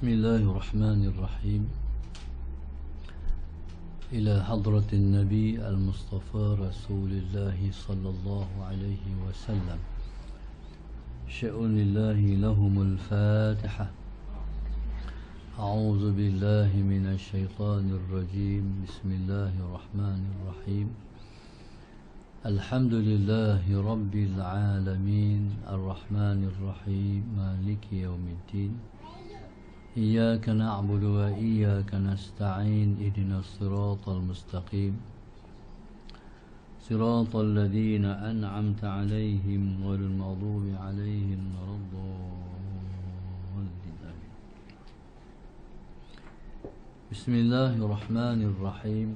بسم الله الرحمن الرحيم. إلى حضرة النبي المصطفى رسول الله صلى الله عليه وسلم. شأن الله لهم الفاتحة. أعوذ بالله من الشيطان الرجيم. بسم الله الرحمن الرحيم. الحمد لله رب العالمين الرحمن الرحيم مالك يوم الدين. إياك نعبد وإياك نستعين اهدنا الصراط المستقيم صراط الذين أنعمت عليهم غير المغضوب عليهم ولا الضالين. بسم الله الرحمن الرحيم.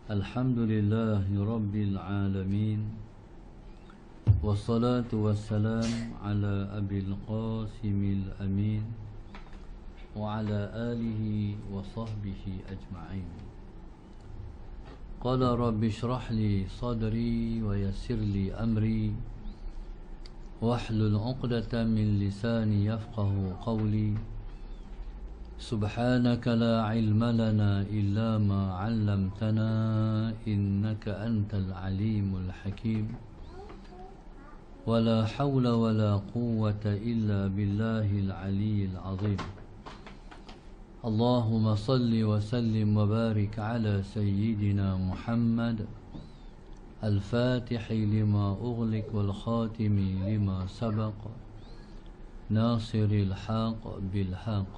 الحمد لله رب العالمين والصلاة والسلام على أبي القاسم الأمين وعلى آله وصحبه أجمعين. قال رب اشرح لي صدري ويسر لي أمري واحلل عقدة من لساني يفقه قولي. سبحانك لا علم لنا إلا ما علمتنا إنك أنت العليم الحكيم. ولا حول ولا قوة إلا بالله العلي العظيم. اللهم صل وسلم وبارك على سيدنا محمد الفاتح لما أغلق والخاتم لما سبق ناصر الحق بالحق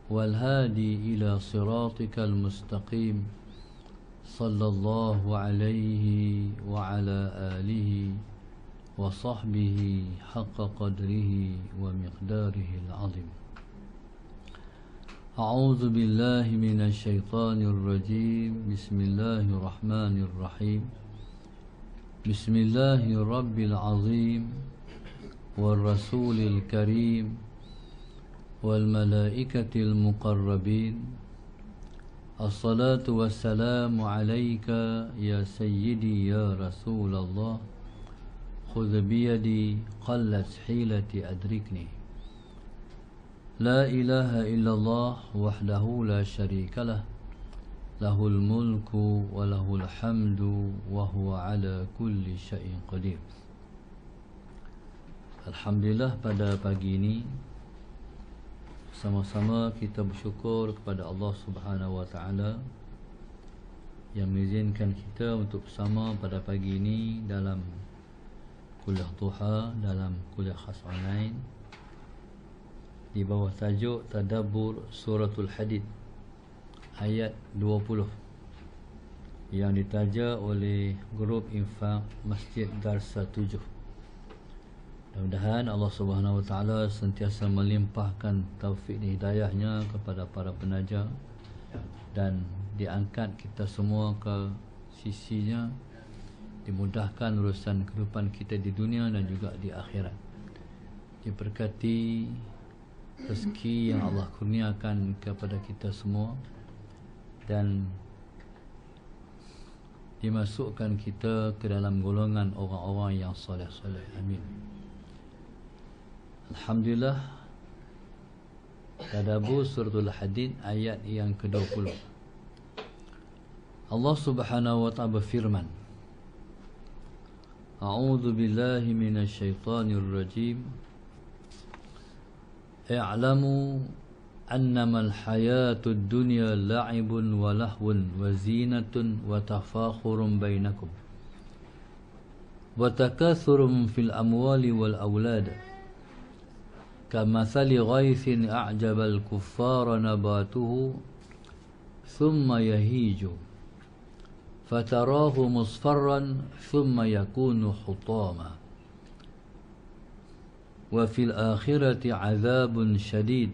والهادي إلى صراطك المستقيم صلى الله عليه وعلى آله وصحبه حق قدره ومقداره العظيم. أعوذ بالله من الشيطان الرجيم. بسم الله الرحمن الرحيم. بسم الله رب العظيم والرسول الكريم والملائكة المقربين. الصلاة والسلام عليك يا سيدي يا رسول الله. خذ بيدي قلت حيلتي أدركني. لا إله إلا الله وحده لا شريك له له الملك وله الحمد وهو على كل شيء قدير. Alhamdulillah, pada pagi ini sama-sama kita bersyukur kepada Allah Subhanahu wa taala yang mengizinkan kita untuk bersama pada pagi ini dalam kuliah duha, dalam kuliah khas online di bawah tajuk Tadabbur Suratul Hadid ayat 20 yang ditaja oleh grup infak Masjid Darsa 7. Mudah-mudahan Allah Subhanahu wa taala sentiasa melimpahkan taufik dan hidayahnya kepada para penaja dan diangkat kita semua ke sisinya, dimudahkan urusan kehidupan kita di dunia dan juga di akhirat. Diberkati rezeki yang Allah kurniakan kepada kita semua dan dimasukkan kita ke dalam golongan orang-orang yang soleh-soleh. Amin. Alhamdulillah. Tadabbur Suratul Hadid ayat yang ke-20. Allah Subhanahu wa taala berfirman, A'udzu billahi minasy syaithanir rajim. I'lamu annamal hayatud dunya la'ibun wa lahwun wa zinatun wa tafakhurun bainakum wa takathurun fil amwali wal aulad kamathali ghaythin a'jabal kuffara nabatuhu thumma yahiju fatarahu musfarran thumma yakunu hutama wa fil akhirati 'adzabun syadid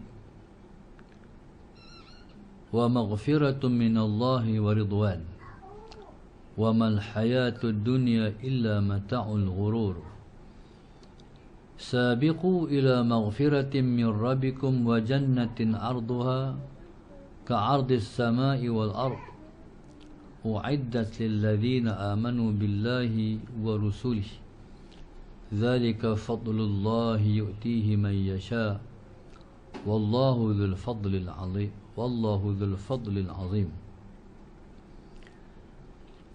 wa maghfiratun minallahi wa ridwan wa mal hayatud dunya illa mata'ul ghurur. Sabiqu ila maghfiratin min rabbikum wa jannatin 'arduha ka'ardis sama'i wal ard u'iddat lil ladzina amanu billahi wa rusulihi dzalika fadlullahi yu'tihi man yasha wallahu dzul fadlil azim, wallahu dzul fadlil azim.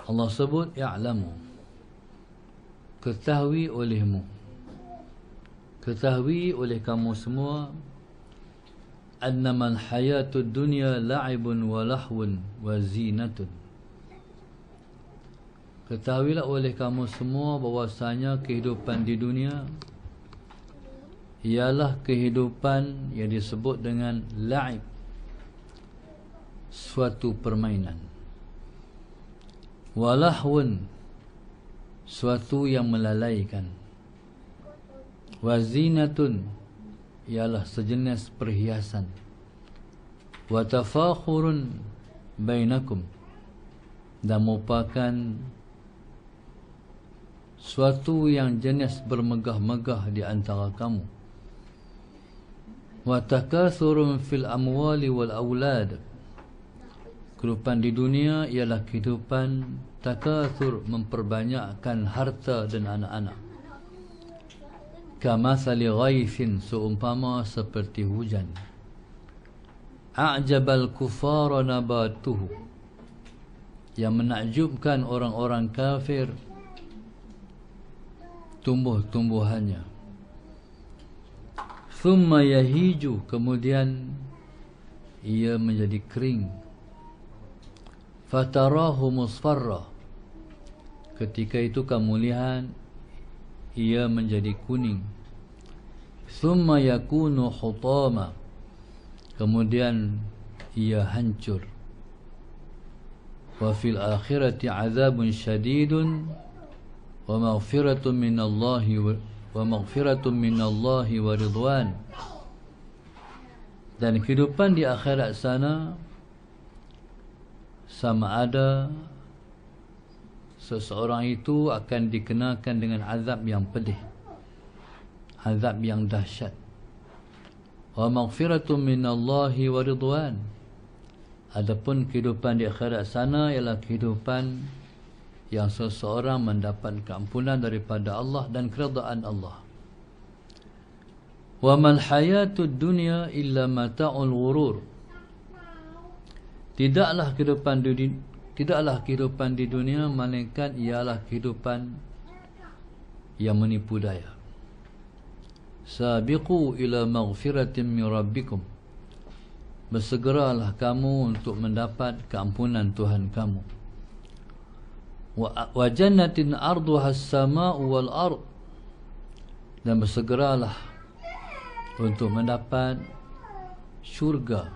Allah sebut ya'lamu, ketahui olehmu, ketahui oleh kamu semua, annamal hayatud dunya la'ibun wa lahwun wa zinatun. Ketahuilah oleh kamu semua bahwasanya kehidupan di dunia ialah kehidupan yang disebut dengan la'ib, suatu permainan, walahun, suatu yang melalaikan, wazinatun, ialah sejenis perhiasan, watafakhurun bainakum, dan merupakan suatu yang jenis bermegah-megah di antara kamu, watakathurun fil amwali wal aulad. Kehidupan di dunia ialah kehidupan takathur, memperbanyakkan harta dan anak-anak. Kamathali ghaithin, seumpama seperti hujan. A'jabal kufara nabatuhu, yang menakjubkan orang-orang kafir tumbuh-tumbuhannya. Thumma yahiju, kemudian ia menjadi kering. Fatarahu musfarra, ketika itu kamu lihat ia menjadi kuning. Thumma yakunu hutama, kemudian ia hancur. Wa fil akhirati azabun syadidun wa maghfiratun minallahi wa ridwan. Dan kehidupan di akhirat sana sama ada seseorang itu akan dikenakan dengan azab yang pedih, azab yang dahsyat. Wa maghfiratun minallahi wa ridwan. Adapun kehidupan di akhirat sana ialah kehidupan yang seseorang mendapat keampunan daripada Allah dan keridaan Allah. Wa mal hayatud dunya illa mata'ul ghurur. Tidaklah kehidupan di dunia melainkan ialah kehidupan yang menipu daya. Sabiqu ila maghfiratin min rabbikum, bersegeralah kamu untuk mendapat keampunan Tuhan kamu. Wa jannatin arduha as-sama'u wal ard, dan bersegeralah untuk mendapat syurga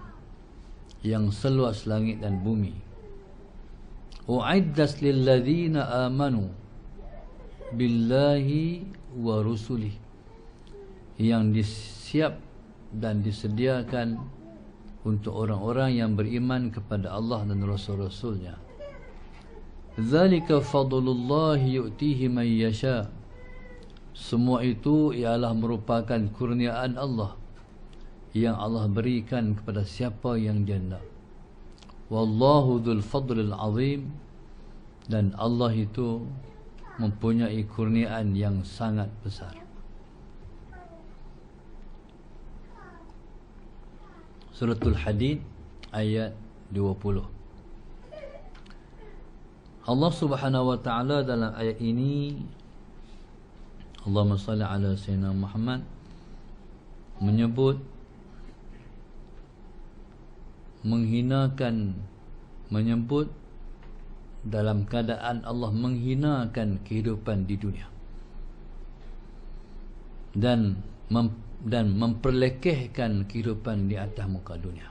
yang seluas langit dan bumi. U'iddat lil ladzina amanu billahi wa rusulih, yang disiap dan disediakan untuk orang-orang yang beriman kepada Allah dan Rasul-Rasulnya. Dzalika fadlullahi yu'tihi man yasha. Semua itu ialah merupakan kurniaan Allah yang Allah berikan kepada siapa yang Dia nak. Wallahu dzul fadlil azim, dan Allah itu mempunyai kurniaan yang sangat besar. Suratul Hadid ayat 20. Allah Subhanahu wa taala dalam ayat ini, Allahumma salli ala sayyidina Muhammad, menyebut dalam keadaan Allah menghinakan kehidupan di dunia dan memperlekehkan kehidupan di atas muka dunia.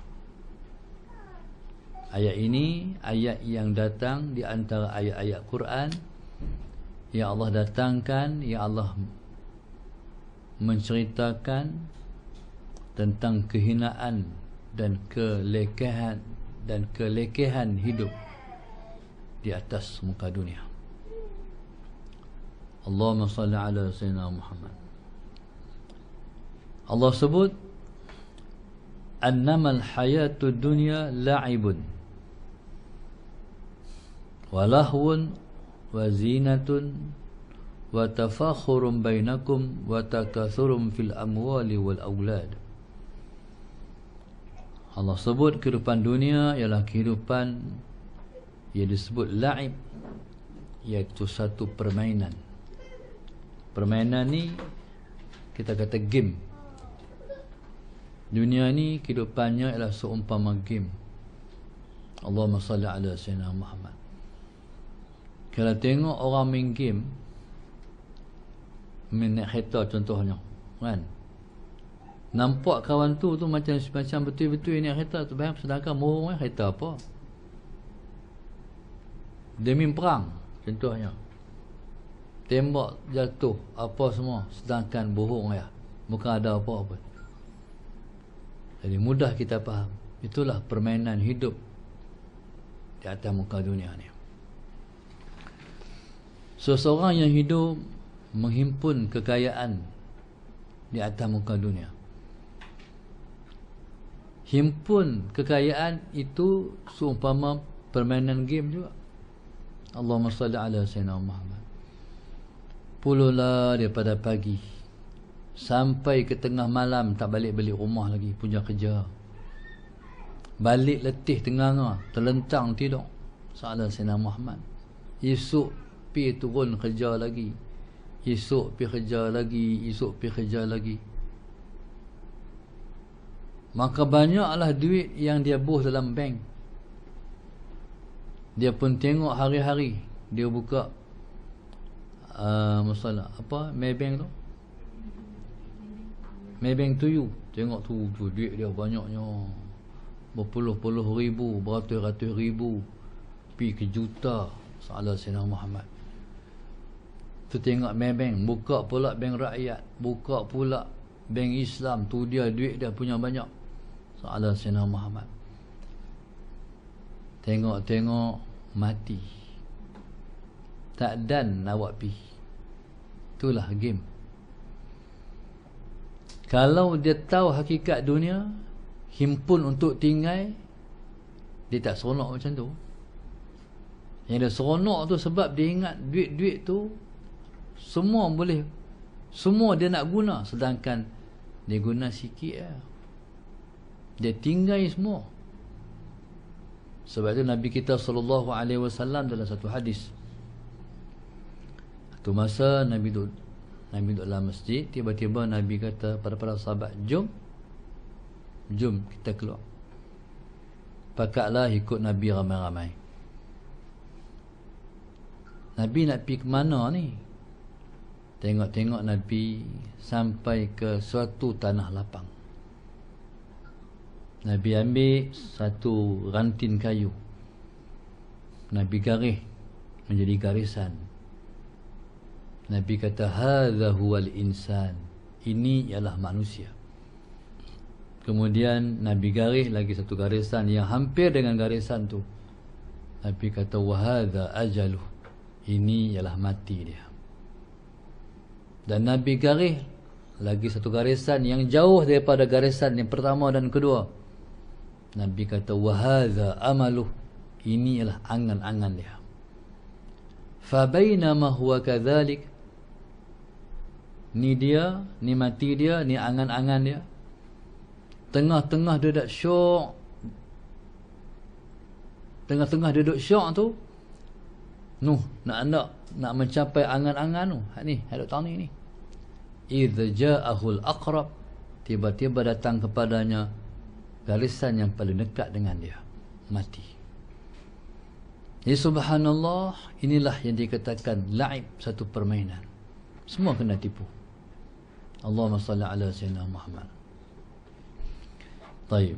Ayat ini ayat yang datang di antara ayat-ayat Quran yang Allah datangkan, yang Allah menceritakan tentang kehinaan dan kelekehan hidup di atas muka dunia. Allahumma salli ala sayyidina Muhammad. Allah sebut annamal hayatud dunya la'ibun wa lahwun wa zinatun wa tafakhurun bainakum wa takathurum fil amwali wal aulad. Allah sebut kehidupan dunia ialah kehidupan yang disebut la'ib, iaitu satu permainan. Permainan ni kita kata game. Dunia ni kehidupannya ialah seumpama game. Allahumma salli ala sayyidina Muhammad. Kalau tengok orang main game, main naik kereta contohnya, kan, nampak kawan tu macam betul-betul naik kereta tu, sedangkan morong kereta apa? Dia main perang contohnya, tembak jatuh apa semua, sedangkan bohong ya, bukan ada apa-apa. Jadi mudah kita faham, itulah permainan hidup di atas muka dunia ni. Seseorang yang hidup menghimpun kekayaan di atas muka dunia, himpun kekayaan itu seumpama permainan game juga. Allahumma salli ala sayyidina Muhammad. Puluhlah daripada pagi sampai ke tengah malam tak balik-balik rumah lagi, punya kerja. Balik letih tengah-tengah, terlentang tidur. Salah sayyidina Muhammad. Esok pi turun kerja lagi, esok pi kerja lagi, esok pi kerja lagi. Maka banyaklah duit yang dia buh dalam bank. Dia pun tengok hari-hari dia buka masalah apa, Maybank tu, Maybank to you, tengok tu duit dia banyaknya, berpuluh-puluh ribu, beratus-ratus ribu, pi ke juta. Salah sayyidina Muhammad. Tu tengok Maybank, buka pula bank rakyat, buka pula bank Islam, tu dia duit dia punya banyak. Salah sayyidina Muhammad. Tengok-tengok mati, tak dan awak pi. Itulah game. Kalau dia tahu hakikat dunia, himpun untuk tinggal, dia tak seronok macam tu. Yang dia seronok tu sebab dia ingat duit-duit tu semua boleh, semua dia nak guna, sedangkan dia guna sikit lah. Dia tinggal semua. Sebab itu Nabi kita SAW dalam satu hadis, satu masa Nabi duduk dalam masjid, tiba-tiba Nabi kata pada para sahabat, jom kita keluar, pakatlah ikut Nabi ramai-ramai. Nabi nak pergi ke mana ni? Tengok-tengok Nabi sampai ke suatu tanah lapang. Nabi ambil satu ranting kayu, Nabi garis menjadi garisan. Nabi kata, hadza huwal insan, ini ialah manusia. Kemudian Nabi garis lagi satu garisan yang hampir dengan garisan tu. Nabi kata, wa hadza ajaluh, ini ialah mati dia. Dan Nabi garis lagi satu garisan yang jauh daripada garisan yang pertama dan kedua. Nabi kata, wa hadza amaluh, ini ialah angan-angan dia. Fa bainama huwa kadzalik, ni dia, ni mati dia, ni angan-angan dia. Tengah-tengah dia dak syok, tengah-tengah dia duduk syok tu, nak mencapai angan-angan tu, ni hadap tahu ni. Idza ja'ahul aqrab, tiba-tiba datang kepadanya garisan yang paling dekat dengan dia, mati. Ya subhanallah, inilah yang dikatakan la'ib, satu permainan. Semua kena tipu. Allahumma salli ala sayyidina Muhammad. Taib.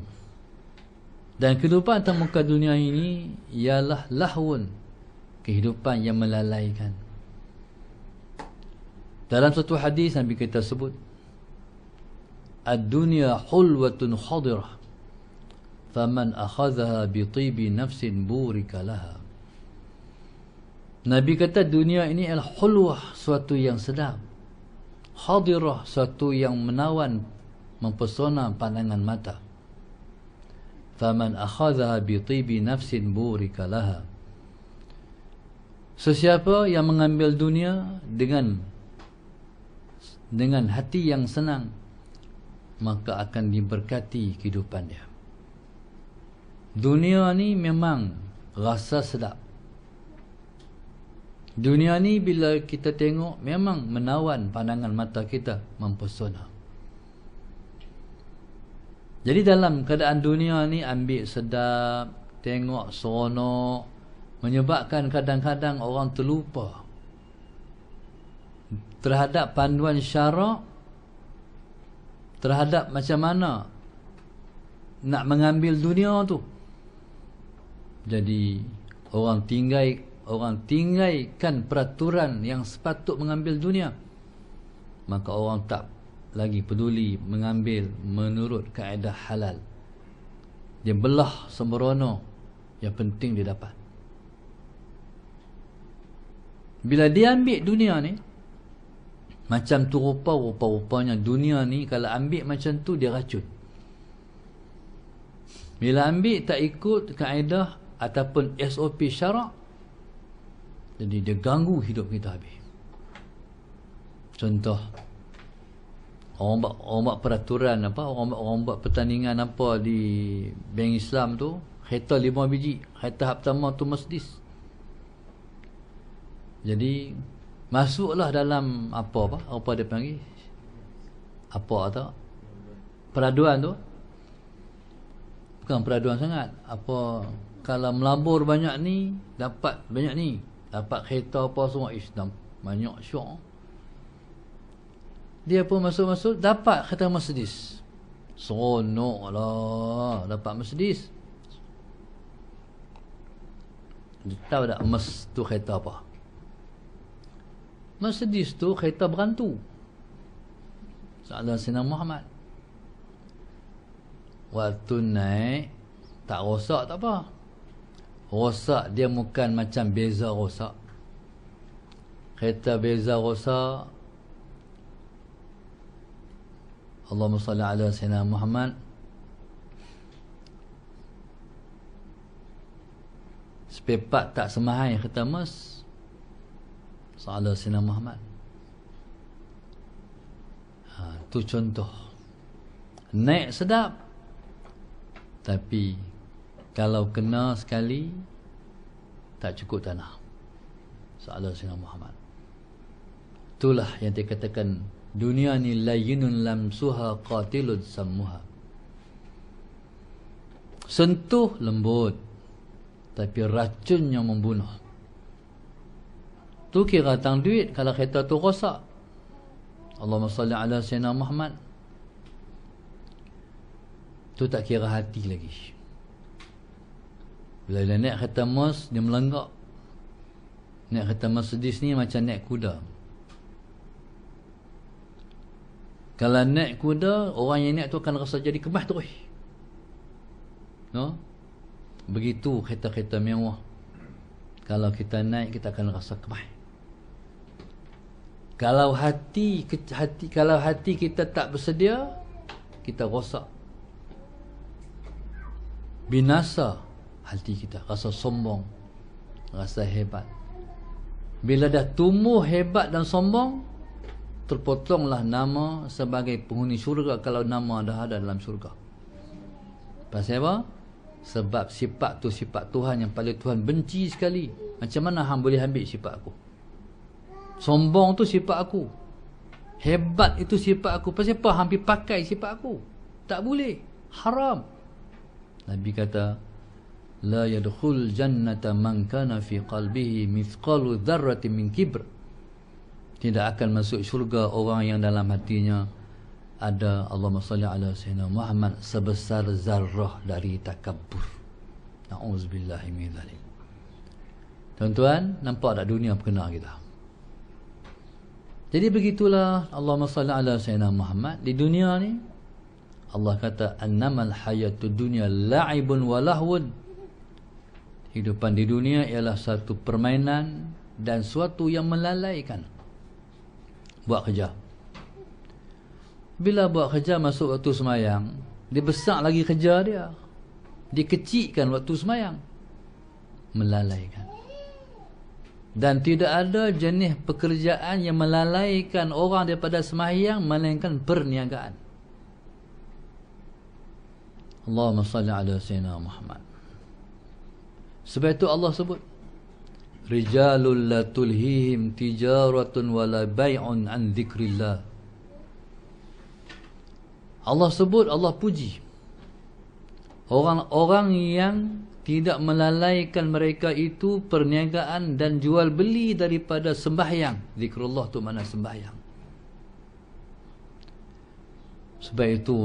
Dan kehidupan atas muka dunia ini ialah lahun, kehidupan yang melalaikan. Dalam satu hadis Nabi kita sebut, ad-dunya hulwatun khadirah, faman akhadhaha bi tibi nafsin burika laha. Nabi kata dunia ini adalah hulwah, suatu yang sedap, khadirah, suatu yang menawan, mempesona pandangan mata. Faman akhadhaha bi tibi nafsin burika laha. Sesiapa yang mengambil dunia dengan hati yang senang, maka akan diberkati kehidupan dia. Dunia ni memang rasa sedap. Dunia ni bila kita tengok memang menawan pandangan mata kita, mempesona. Jadi dalam keadaan dunia ni ambil sedap, tengok seronok, menyebabkan kadang-kadang orang terlupa terhadap panduan syarak, terhadap macam mana nak mengambil dunia tu. Jadi orang tinggalkan peraturan yang sepatut mengambil dunia, maka orang tak lagi peduli mengambil menurut kaedah halal. Dia belah sembrono, yang penting dia dapat. Bila dia ambil dunia ni, macam tu rupa-rupanya dunia ni kalau ambil macam tu dia racun. Bila ambil tak ikut kaedah ataupun SOP syarak, jadi dia ganggu hidup kita habis. Contoh, orang buat peraturan apa, orang buat pertandingan apa di bank Islam tu, kereta 5 biji, kereta pertama tu Mercedes. Jadi masuklah dalam apa dia panggil, apa tu, peraduan tu. Bukan peraduan sangat, apa, kalau melabur banyak ni dapat banyak ni, dapat kereta apa semua, banyak syok. Dia pun masuk dapat kereta Mercedes, seronok lah dapat Mercedes. Dia tahu tak Mercedes tu kereta apa? Mercedes tu kereta berantu. Salah Sayyidina Muhammad. Waktu naik tak rosak tak apa. Rosak dia bukan macam beza rosak. Kereta beza rosak, Allahumma salli ala Sayyidina Muhammad, spare part tak semahai kereta Mercedes. Salah Sayyidina Muhammad. Tu contoh. Naik sedap, tapi kalau kena sekali tak cukup tanah. Salah Sayyidina Muhammad. Itulah yang dikatakan dunia ni layyinun lamsuha qatilun sammuha. Sentuh lembut, tapi racunnya membunuh. Tu kira tang duit kalau kereta tu rosak. Allahumma salli ala Sayyidina Muhammad. Tu tak kira hati lagi. Bila dia naik kereta Mercedes, dia melenggak. Naik kereta Mercedes ni macam naik kuda. Kalau naik kuda, orang yang naik tu akan rasa jadi kemah terus. No? Begitu kereta-kereta mewah. Kalau kita naik, kita akan rasa kemah. Kalau hati kita tak bersedia, kita rosak. Binasa hati kita, rasa sombong, rasa hebat. Bila dah tumbuh hebat dan sombong, terpotonglah nama sebagai penghuni syurga kalau nama dah ada dalam syurga. Pasal apa? Sebab sifat tu sifat Tuhan yang paling Tuhan benci sekali. Macam mana hang boleh ambil sifat aku? Sombong tu sifat aku, hebat itu sifat aku. Pasal apa hang pergi pakai sifat aku? Tak boleh, haram. Nabi kata, la yadkhul jannata man kana fi qalbihi mithqalu dzarratin min kibr. Tidak akan masuk syurga orang yang dalam hatinya ada, Allahumma salli ala Sayyidina Muhammad, sebesar zarrah dari takabbur. Na'udzubillahi min dzalik. Tuan-tuan, nampak tak dunia berkena kita? Jadi begitulah, Allahumma salli ala Sayyidina Muhammad. Di dunia ni Allah kata, annamal hayatud dunya la'ibun wa lahwun. Hidupan di dunia ialah satu permainan dan suatu yang melalaikan. Buat kerja. Bila buat kerja masuk waktu semayang, dia besar lagi kerja dia, dikecilkan waktu semayang, melalaikan. Dan tidak ada jenis pekerjaan yang melalaikan orang daripada sembahyang melainkan perniagaan. Allahumma salli ala Sayyidina Muhammad. Sebab itu Allah sebut, rijalul la tulhihim tijaratun wala bai'un an dzikrillah. Allah sebut, Allah puji orang-orang yang tidak melalaikan mereka itu perniagaan dan jual beli daripada sembahyang. Zikrullah tu mana sembahyang. Sebab itu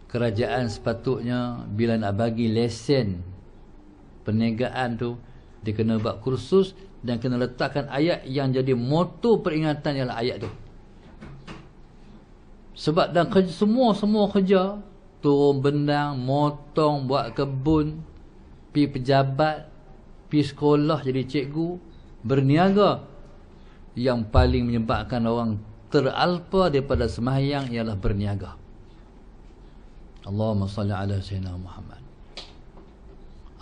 kerajaan sepatutnya bila nak bagi lesen perniagaan tu, dia kena buat kursus dan kena letakkan ayat yang jadi moto peringatan ialah ayat tu. Sebab dan semua kerja, turun bendang, motong, buat kebun, pi pejabat, pi sekolah jadi cikgu, berniaga, yang paling menyebabkan orang teralpa daripada sembahyang ialah berniaga. Allahumma salli ala sayyidina Muhammad.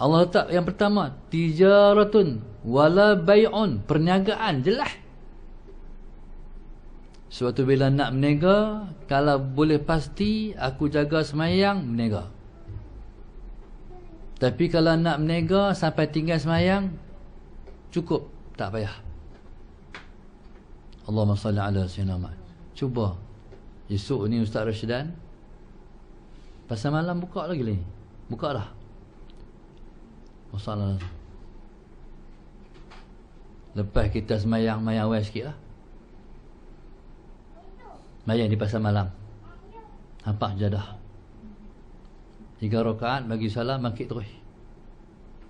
Allah letak yang pertama, tijaratun wala bai'un, perniagaan, jelas. Sebab tu bila nak berniaga, kalau boleh pasti aku jaga sembahyang, berniaga. Tapi kalau nak berniaga sampai tinggal sembahyang, cukup, tak payah. Allahumma salli ala sayyidina Muhammad. Cuba esok ni Ustaz Rashidan, pasal malam buka lagi ni. Buka dah. Masalah. Lepas kita sembahyang, mayang awal sikit lah. Mayang di pasal malam. Nampak jadah. 3 rakaat bagi salam, bangkit terus.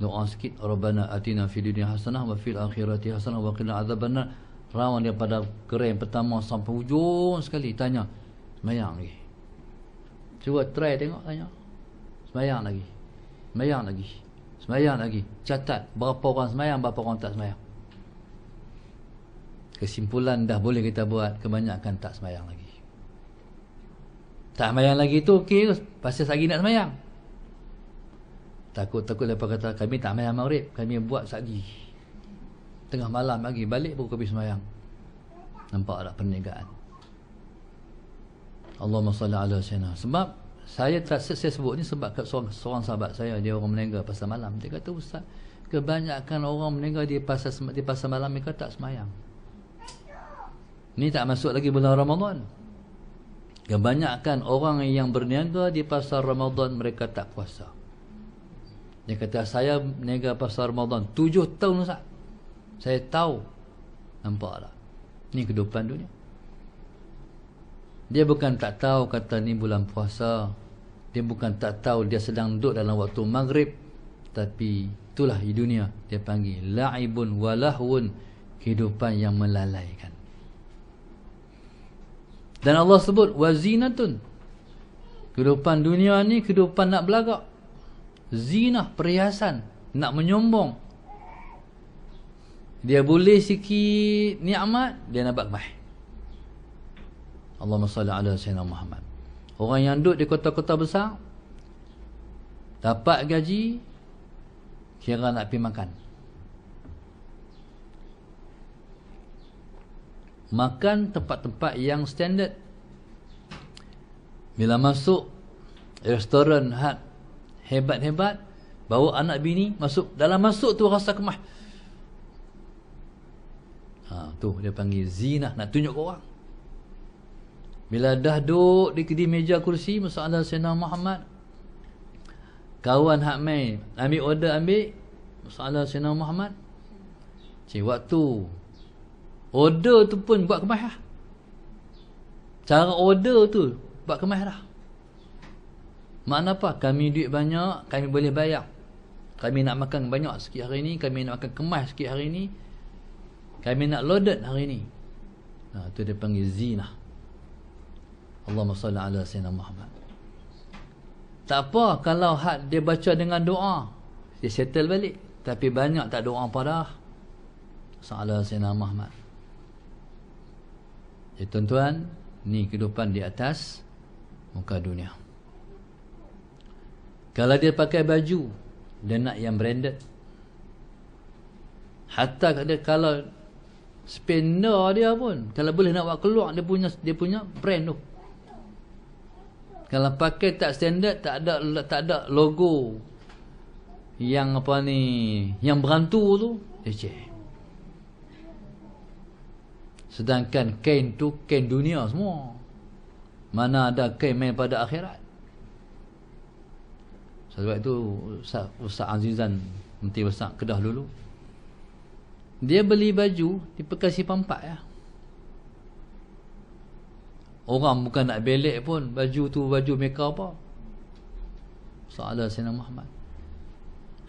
Doa sikit, Rabbana atina fid dunya hasanah wa fil akhirati hasanah wa qina adzabannar. Rawan daripada keren pertama sampai hujung sekali, tanya sembahyang lagi. Cuba try tengok, tanya sembahyang lagi, sembahyang lagi, sembahyang lagi. Catat berapa orang sembahyang, berapa orang tak sembahyang. Kesimpulan dah boleh kita buat, kebanyakan tak sembahyang lagi. Tak sembahyang lagi tu okey, pasal lagi nak sembahyang. Takut lepas kata kami tak sembahyang maghrib, kami buat lagi. Tengah malam lagi, balik baru kami sembahyang. Nampak tak perniagaan? Allahumma salli ala sayyidina. Sebab saya sebut ni sebab seorang sahabat saya, dia orang berniaga pasal malam. Dia kata, Ustaz, kebanyakan orang berniaga di pasal malam mereka tak sembahyang. Ni tak masuk lagi bulan Ramadan. Kebanyakan orang yang berniaga di pasal Ramadan mereka tak puasa. Dia kata, saya berniaga pasal Ramadan 7 tahun Ustaz. Saya tahu. Nampak tak? Ni kehidupan dunia. Dia bukan tak tahu kata ni bulan puasa. Dia bukan tak tahu dia sedang duduk dalam waktu maghrib. Tapi itulah di dunia. Dia panggil la'ibun walahun, kehidupan yang melalaikan. Dan Allah sebut wazinatun, kehidupan dunia ni kehidupan nak belagak. Zinah, perhiasan, nak menyombong. Dia boleh sikit nikmat, dia nak bakmah. Allahumma salli ala sayyidina Muhammad. Orang yang duduk di kota-kota besar, dapat gaji, kira nak pergi makan. Makan tempat-tempat yang standard. Bila masuk restoran hebat-hebat, bawa anak bini masuk, dalam masuk tu rasa kemah. Tu dia panggil zinah, nak tunjuk ke orang. Bila dah duduk di meja kursi masalah Sayyidina Muhammad, kawan hak mai ambil order, ambil masalah Sayyidina Muhammad, waktu order tu pun buat kemah lah. Cara order tu buat kemah dah. Makna apa? Kami duit banyak, kami boleh bayar. Kami nak makan banyak sikit hari ni, kami nak makan kemas sikit hari ni, kami nak loaded hari ni. Tu dia panggil zinah. Allahumma salli ala sayyidina Muhammad. Tak apa kalau had dia baca dengan doa, dia settle balik. Tapi banyak tak doa pada sallallahu sayyidina Muhammad. Tuan-tuan, ni kehidupan di atas muka dunia. Kalau dia pakai baju, dia nak yang branded. Hatta kalau spender dia pun, kalau boleh nak buat keluar dia punya brand tu. Kalau pakai tak standard, tak ada logo yang apa ni, yang berantu tu leceh. Sedangkan kain tu kain dunia semua. Mana ada kain main pada akhirat. Sebab itu Ustaz Azizan, Menteri Besar Kedah dulu, dia beli baju di Bekasi Pampat ya. Orang bukan nak belek pun, baju tu baju mereka apa? Soalan Sayyidina Muhammad.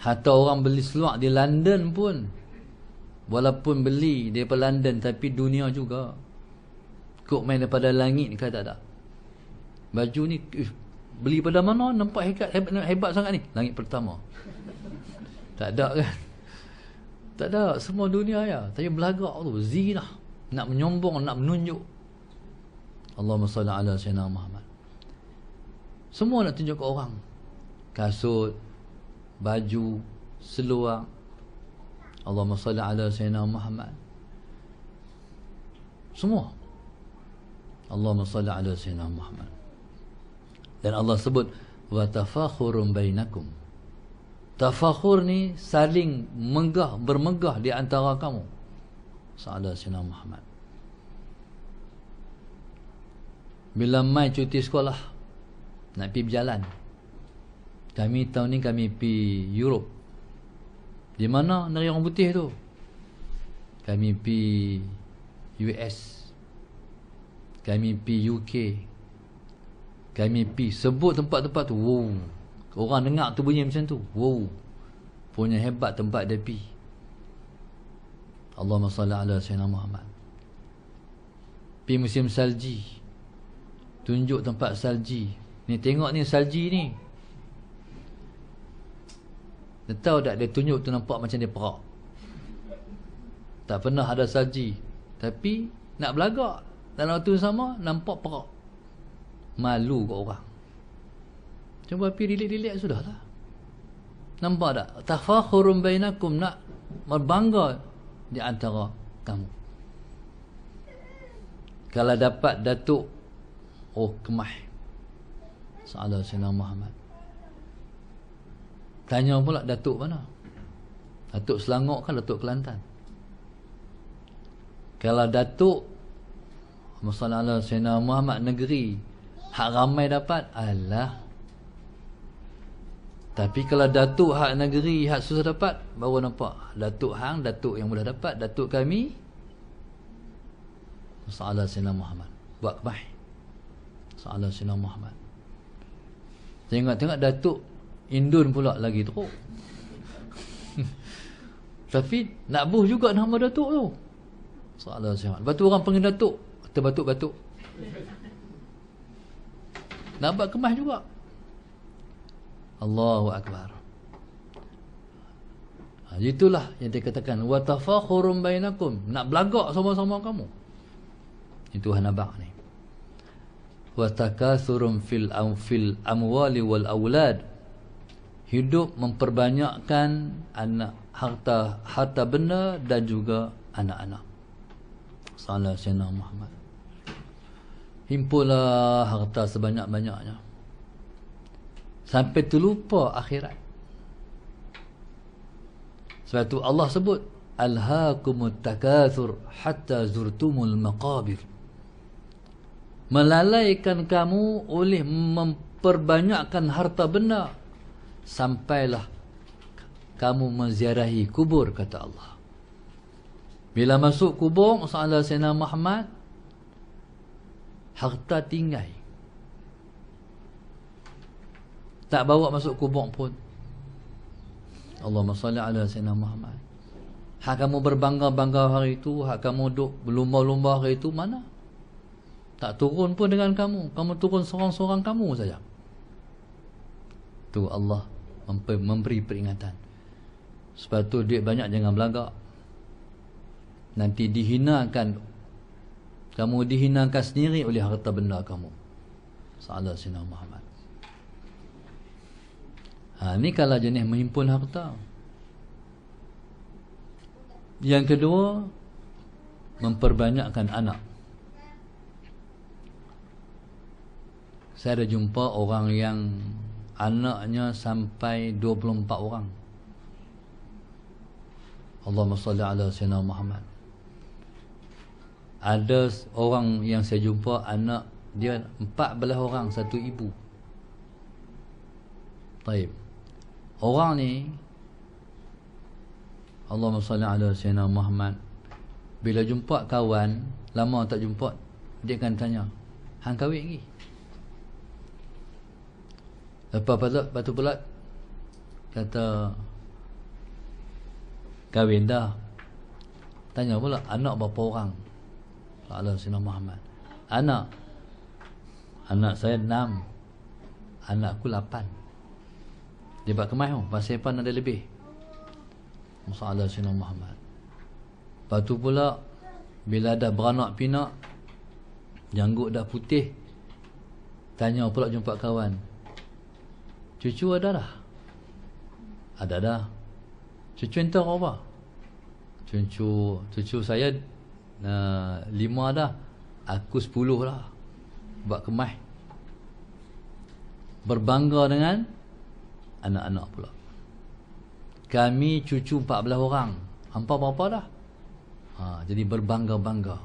Hatta orang beli seluar di London pun, walaupun beli daripada London, tapi dunia juga. Kok main daripada langit kata tak? Baju ni beli pada mana? Nampak hebat sangat ni. Langit pertama. Tak ada kan? Tak ada. Semua dunia ya. Tapi belagak tu zinah, nak menyombong, nak menunjuk. Allahumma salli ala Sayyidina Muhammad. Semua nak tunjuk ke orang. Kasut, baju, seluar. Allahumma salli ala Sayyidina Muhammad. Semua. Allahumma salli ala Sayyidina Muhammad. Dan Allah sebut wa tafakhurum bainakum. Tafakhur ni saling megah, bermegah di antara kamu. Sallallahu Sayyidina Muhammad. Bila mai cuti sekolah, nak pergi berjalan, kami tahun ni kami pergi Europe. Di mana negeri orang putih tu? Kami pergi US, kami pergi UK, kami pergi sebut tempat-tempat tu. Wow, orang dengar tu bunyi macam tu. Wow, punya hebat tempat dia pergi. Allahumma salli ala Sayyidina Muhammad. Pergi musim salji, tunjuk tempat salji. Ni tengok ni salji ni. Dia tahu tak, dia tunjuk tu nampak macam dia Perak. Tak pernah ada salji, tapi nak belagak dalam waktu sama nampak Perak. Malu kat orang. Cuba pergi relax-relax sudahlah. Nampak tak? Tafakhurum bainakum, nak berbangga di antara kamu. Kalau dapat datuk, oh kemah. Sallallahu Sayyidina Muhammad. Tanya pula datuk mana? Datuk Selangor kan datuk Kelantan. Kalau datuk Sallallahu Sayyidina Muhammad negeri, hak ramai dapat, alah. Tapi kalau datuk hak negeri, hak susah dapat, baru nampak. Datuk hang, datuk yang mudah dapat. Datuk kami Sallallahu Sayyidina Muhammad buat kemah. Sallallahu Sayyidina Muhammad. Tengok-tengok datuk Indun pula lagi teruk. Tapi nak buh juga nama datuk tu. Sallallahu Sayyidina Muhammad. Lepas tu orang panggil datuk, kata batuk-batuk. Nak buat kemah juga. Allahu Akbar. Itulah yang dia katakan wa tafakhurum bainakum, nak belagak sama-sama kamu. Itu hanabak ni. Wa takathurum fil amwali wal aulad. Hidup memperbanyakkan anak, harta benda dan juga anak-anak. Sallallahu alaihi wasallam Muhammad. Himpunlah harta sebanyak-banyaknya sampai terlupa akhirat. Sebab tu Allah sebut alhaakumut takatsur hatta zurtumul maqabir. Melalaikan kamu oleh memperbanyakkan harta benda sampailah kamu menziarahi kubur, kata Allah. Bila masuk kubur Sallallahu Sayyidina Muhammad, harta tinggal, tak bawa masuk kubur pun. Allahumma salli ala Sayyidina Muhammad. Hak kamu berbangga-bangga hari itu, hak kamu duk berlumba-lumba hari itu, mana? Tak turun pun dengan kamu. Kamu turun seorang-seorang kamu saja. Tu Allah memberi peringatan. Sebab tu duit banyak jangan belagak. Nanti dihinakan. Kamu dihinakan sendiri oleh harta benda kamu. Sallallahu alaihi wasallam Muhammad. Ni kalau jenis menghimpun harta. Yang kedua, memperbanyakkan anak. Saya ada jumpa orang yang anaknya sampai 24 orang. Allahumma salli ala Sayyidina Muhammad. Ada orang yang saya jumpa, anak dia 14 orang, satu ibu. Taib. Orang ni, Allahumma salli ala Sayyidina Muhammad, bila jumpa kawan lama tak jumpa, dia akan tanya, hang kahwin lagi? Lepas batu pula kata, kahwin dah. Tanya pula, anak berapa orang? Allah Sayyidina Muhammad. Anak saya 6, anakku 8. Dia buat kemah tu, pasal depan ada lebih. Allah Sayyidina Muhammad. Lepas tu pula, bila dah beranak pinak, janggut dah putih, tanya pula jumpa kawan, cucu ada dah? Ada dah. Cucu entah apa? Cucu saya 5 dah, aku 10 lah. Buat kemah, berbangga dengan anak-anak pula. Kami cucu 14 orang, hampa berapa dah? Jadi berbangga-bangga.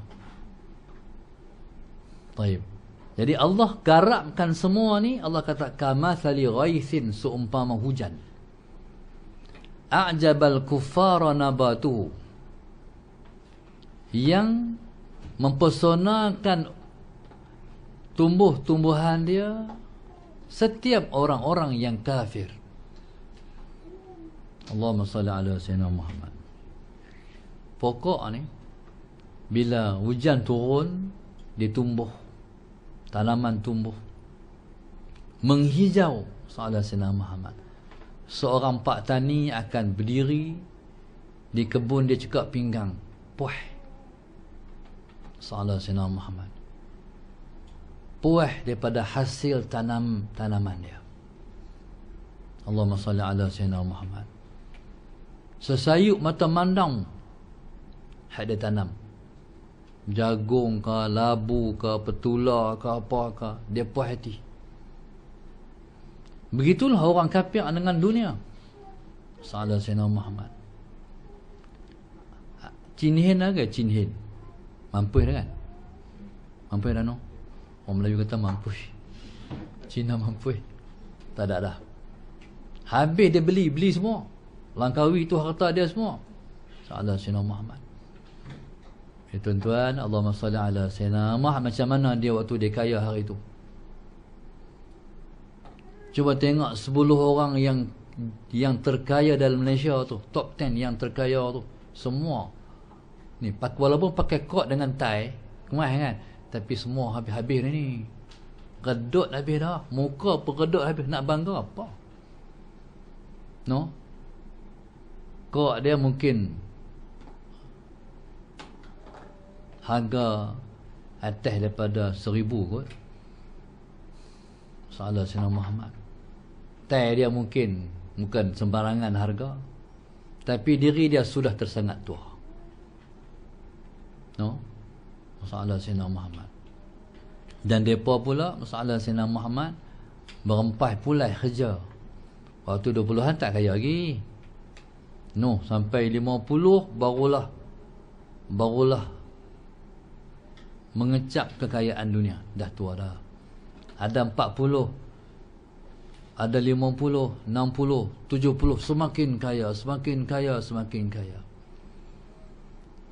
Taib. Jadi Allah garapkan semua ni. Allah kata kamathali ghaithin, seumpama hujan. A'jabal kuffara nabatuhu, yang mempesonakan tumbuh-tumbuhan dia setiap orang-orang yang kafir. Allahumma salli ala Sayyidina Muhammad. Pokok ni, bila hujan turun, dia tumbuh, tanaman tumbuh, menghijau. Sallallahu Sayyidina Muhammad. Seorang pak tani akan berdiri di kebun dia, cekak pinggang, puas. Sallallahu Sayyidina Muhammad. Puas daripada hasil tanaman dia. Allahumma salli ala Sayyidina Muhammad. Sesayuk mata mandang hak dia tanam, jagung ke, labu ke, petula ke, apa ke, dia puas hati. Begitulah orang kafir dengan dunia. Sallallahu Sayyidina Muhammad. Cinhin lah ke? Cinhin mampus dah kan? Mampus dah no? Orang Melayu kata mampus, Cina mampus. Tak ada dah. Habis dia beli semua. Langkawi tu harta dia semua. Sallallahu Sayyidina Muhammad. Tuan-tuan, Allahumma salli ala Sayyidina Muhammad. Macam mana dia waktu dia kaya hari tu? Cuba tengok 10 orang yang terkaya dalam Malaysia tu, top 10 yang terkaya tu, semua ni walaupun pakai kot dengan tie kemas kan, tapi semua habis-habis ni. Redut habis dah. Muka pun redut habis. Nak bangga apa? No? Kot dia mungkin harga atas daripada 1000 kot. Sallallahu Sayyidina Muhammad. Tai dia bukan sembarangan harga, tapi diri dia sudah tersangat tua. No? Sallallahu Sayyidina Muhammad. Dan depa pula Sallallahu Sayyidina Muhammad berempas pulai kerja. Waktu 20-an tak kaya lagi. No, sampai 50 barulah mengecap kekayaan dunia. Dah tua dah. Ada 40, ada 50, 60, 70, semakin kaya, semakin kaya, semakin kaya.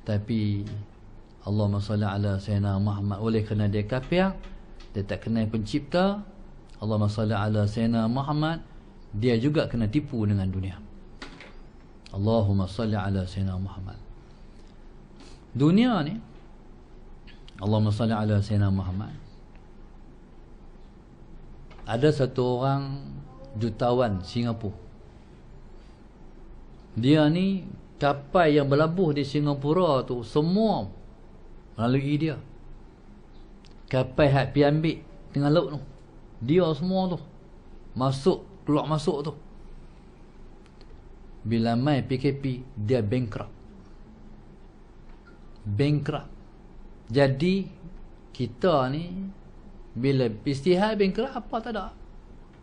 Tapi Allahumma salli ala Sayyidina Muhammad, oleh kerana dia kafir, dia tak kenal pencipta. Allahumma salli ala Sayyidina Muhammad, dia juga kena tipu dengan dunia. Allahumma salli ala Sayyidina Muhammad. Dunia ni, Allahumma salli ala Sayyidina Muhammad, ada satu orang jutawan Singapura. Dia ni kapal yang berlabuh di Singapura tu semua melalui dia. Kapal hak pi ambil tengah laut tu, dia semua tu masuk keluar masuk tu. Bila mai PKP, dia bankrupt. Jadi kita ni bila istihad bankrupt, apa tak ada,